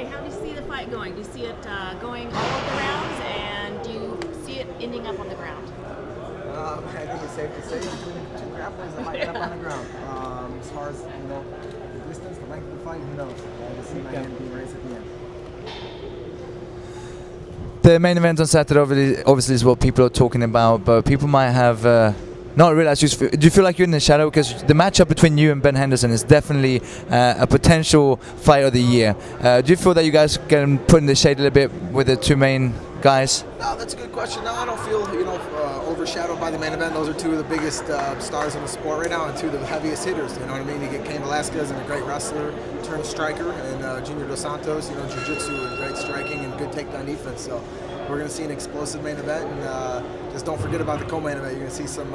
Hey, how do you see the fight going? Do you see it going all of the rounds, and do you see it ending up on the ground? I think it's safe to say between the two grapplers that might end up on the ground. As far as the distance, the length of the fight, who knows? I just see my hand being raised at the end. The main event on Saturday obviously is what people are talking about, but people might have not realized. Do you feel like you're in the shadow? Because the matchup between you and Ben Henderson is definitely a potential fight of the year. Do you feel that you guys can put in the shade a little bit with the two main guys? No, that's a good question. No, I don't feel overshadowed by the main event. Those are two of the biggest stars in the sport right now, and two of the heaviest hitters. You know what I mean? You get Cain Velasquez, and a great wrestler turned striker, and Junior Dos Santos, jiu-jitsu and great striking and good takedown defense. So we're going to see an explosive main event, and just don't forget about the co-main event. You're going to see some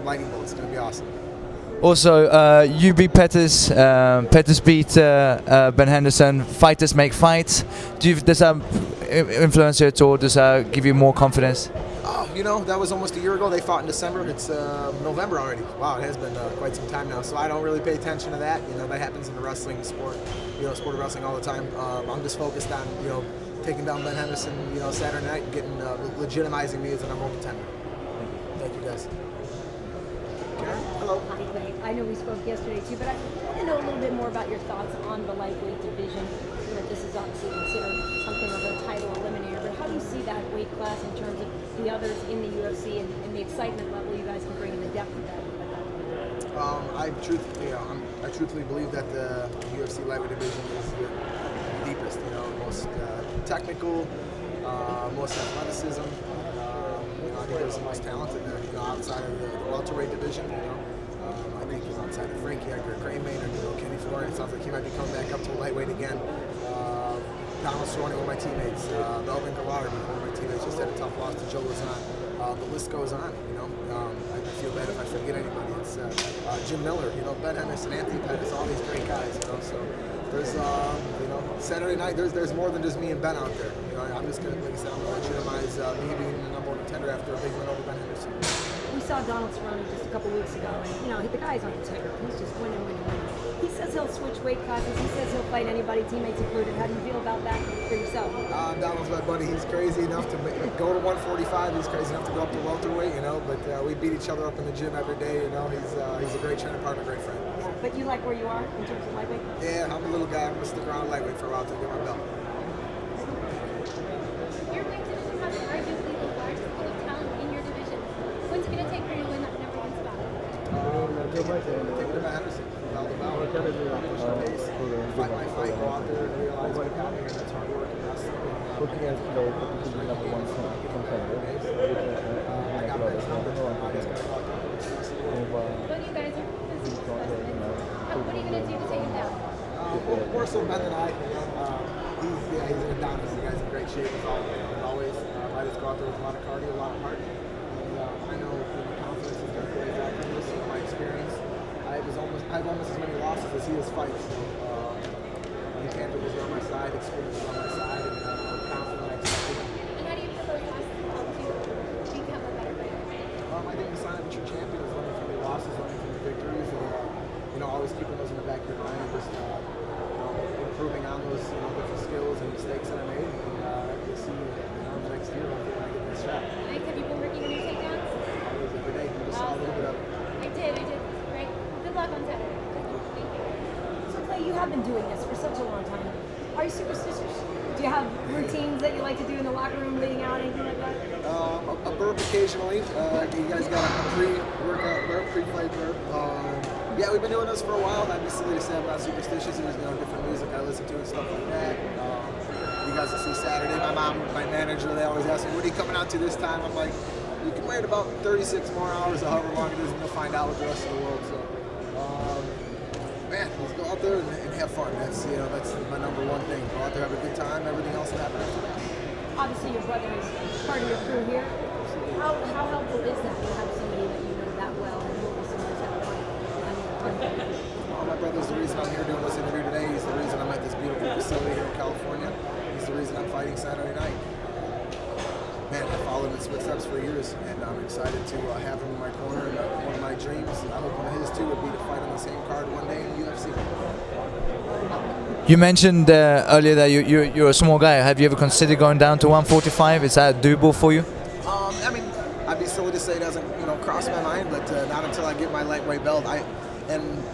lightning bolts. It's going to be awesome. Also, you beat Pettis. Pettis beat Ben Henderson. Fighters make fights. Does that influence you at all? Does that give you more confidence? Oh, that was almost a year ago. They fought in December. It's November already. Wow, it has been quite some time now. So I don't really pay attention to that. That happens in the wrestling sport, sport of wrestling all the time. I'm just focused on, taking down Ben Henderson, Saturday night and getting legitimizing me as a number one contender. Thank you, guys. Karen, hello. Hi, Clay. I know we spoke yesterday too, but I want to know a little bit more about your thoughts on the lightweight division. This is obviously considered something of a title eliminator, but how do you see that weight class in terms of the others in the UFC and the excitement level you guys can bring in the depth of that? I truthfully believe that the UFC lightweight division is the deepest, most technical, most athleticism. I think there's the most talented, outside of the welterweight division. I think outside of Frankie Edgar, Crane Maynard, Kenny Florian, it sounds like he might be coming back up to lightweight again. Donald Cerrone, one of my teammates. Melvin Gallagher, one of my teammates, just had a tough loss to Joe Lazan. The list goes on. I feel bad if I forget anybody. It's Jim Miller, Ben Henderson, Anthony Pettis, all these great guys. So there's, Saturday night. There's more than just me and Ben out there. I'm just gonna, like I said, I'm gonna legitimize me being the number one contender after a big win over Ben Henderson. We saw Donald Cerrone just a couple weeks ago, and the guy's on Twitter. He's just winning. He says he'll switch weight classes. He says he'll fight anybody, teammates included. How do you feel about that for yourself? Donald's my buddy. He's crazy enough to go to 145. He's crazy enough to go up to welterweight. But we beat each other up in the gym every day. He's a great training partner, great friend. But you like where you are in terms of lightweight? Yeah, I'm a little guy. I'm gonna stick around lightweight for a while to get my belt. Your weight division has arguably the largest pool of talent in your division. What's it going to take for you to win that number one spot? Take it to Henderson. Push the pace, fight my fight, go out there and realize what got me here. That's hard work and wrestling. Looking at the number one contender, I got Ben's number. I just got to go out there and wrestle. What do you guys are what are you going to do to take him down? More so Ben than I. He's an Adonis. The guy's in great shape as always. I just go out there with a lot of cardio, a lot of heart. And I know the confidence is going to play back in this. My experience, I have almost as many losses as he has fights. Intangibles are on my side, experience is on my side, and I'm confident I expect it. And how do you feel those losses help to become a better fighter? I think the sign of a true champion is learning from the losses, learning from the victories, and always keeping those in the back of your mind, and just improving on those different skills and mistakes that I made. And you'll see the next year when I get this shot. Nice. Have you been working on your takedowns? Always every day. You just saw a little bit of it. I did. Great. Good luck on Saturday. Thank you. So Clay, you have been doing this for such a long time. Are you superstitious? Do you have routines that you like to do in the locker room leading out, anything like that? A burp occasionally. You guys got a pre-workout burp, pre-fight burp. Yeah, we've been doing this for a while. I'd be silly to say I'm not superstitious. There's different music I listen to and stuff like that. You guys will see Saturday. My mom, my manager, they always ask me, "What are you coming out to this time?" I'm like, "You can wait about 36 more hours, or however long it is, and you'll find out with the rest of the world." So, man, let's go out there and have fun. That's my number one thing. Go out there, have a good time. Everything else will happen after that. Obviously, your brother is part of your crew here. How helpful is that to have somebody that you know that well and who is that fun? My brother's the reason I'm here doing this interview today. He's the reason I'm at this beautiful facility here in California. He's the reason I'm fighting Saturday night. Man, I followed in his footsteps for years, and I'm excited to have him in my corner. And one of my dreams, I hope one of his too, would be to fight on the same card one day in the UFC. You mentioned earlier that you're a small guy. Have you ever considered going down to 145? Is that doable for you? I mean, I'd be silly to say it doesn't, cross my mind, but not until I get my lightweight belt. I haven't,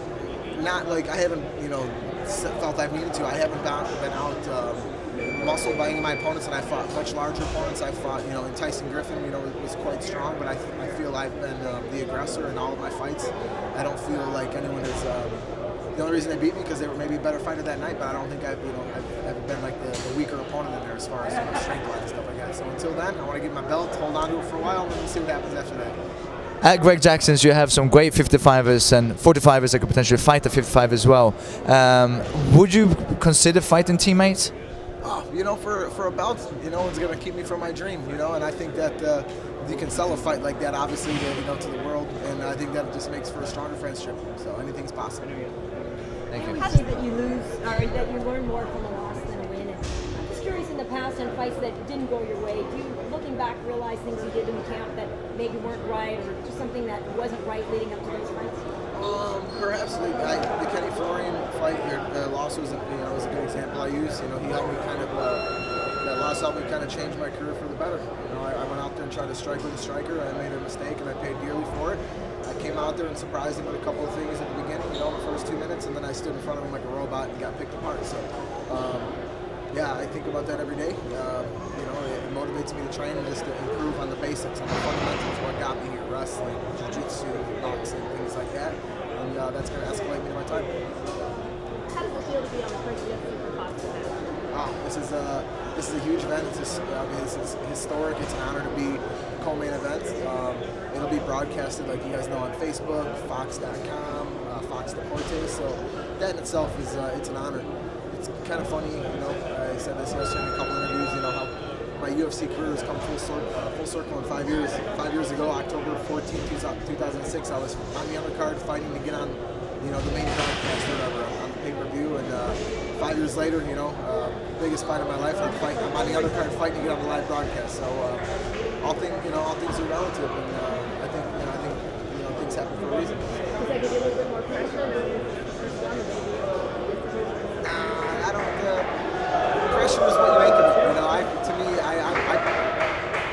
felt I've needed to. I haven't been out muscle by any of my opponents, and I fought much larger opponents. I fought, Tyson Griffin, was quite strong, but I feel I've been the aggressor in all of my fights. I don't feel like anyone is. The only reason they beat me because they were maybe a better fighter that night, but I don't think I've been like the weaker opponent in there as far as strength-wise and stuff like that. So until then, I want to get my belt, hold on to it for a while, and then see what happens after that. At Greg Jackson's, you have some great 55ers and 45ers that could potentially fight the 55 as well. Would you consider fighting teammates? For a belt, it's going to keep me from my dream, and I think that you can sell a fight like that, obviously, to the world, and I think that just makes for a stronger friendship. So anything's possible. Thank you. You say that you lose, or that you learn more from a loss than a win. And I'm just curious, in the past, in fights that didn't go your way, do you, looking back, realize things you did in the camp that maybe weren't right, or just something that wasn't right leading up to those fights? Perhaps the Kenny Florian fight, the loss was a good example I used. He helped me that loss helped me kind of change my career for the better. I went out there and tried to strike with a striker. I made a mistake, and I paid dearly for it. I came out there and surprised him with a couple of things at the beginning, the first 2 minutes, and then I stood in front of him like a robot and got picked apart. So, I think about that every day. It motivates me to train and just to improve on the basics, on the fundamentals, what got me here, wrestling, jiu-jitsu, boxing, things like that. And that's going to escalate me to my time. How does it feel to be on the first UFC for Fox event? Wow, this is a huge event. This is historic. It's an honor to be co-main event. It'll be broadcasted, like you guys know, on Facebook, Fox.com, Fox Deportes. So that in itself is it's an honor. It's kind of funny, I said this yesterday in a couple interviews. How my UFC career has come full circle in 5 years. 5 years ago, October 14, 2006, I was on the undercard fighting to get on, the main broadcast or whatever on the pay-per-view, and 5 years later, biggest fight of my life, I'm on the undercard fighting to get on the live broadcast. So all things are relative, and I think things happen for a reason. Does that give you a little bit more pressure? I don't. Pressure is what you make of it.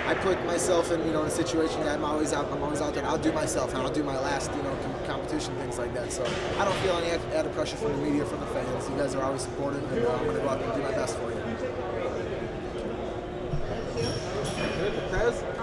I put myself in a situation that I'm always out there. I'll do myself, and I'll do my last competition, things like that. So I don't feel any added pressure from the media, from the fans. You guys are always supportive, and I'm going to go out there and do my best for you. Thank you.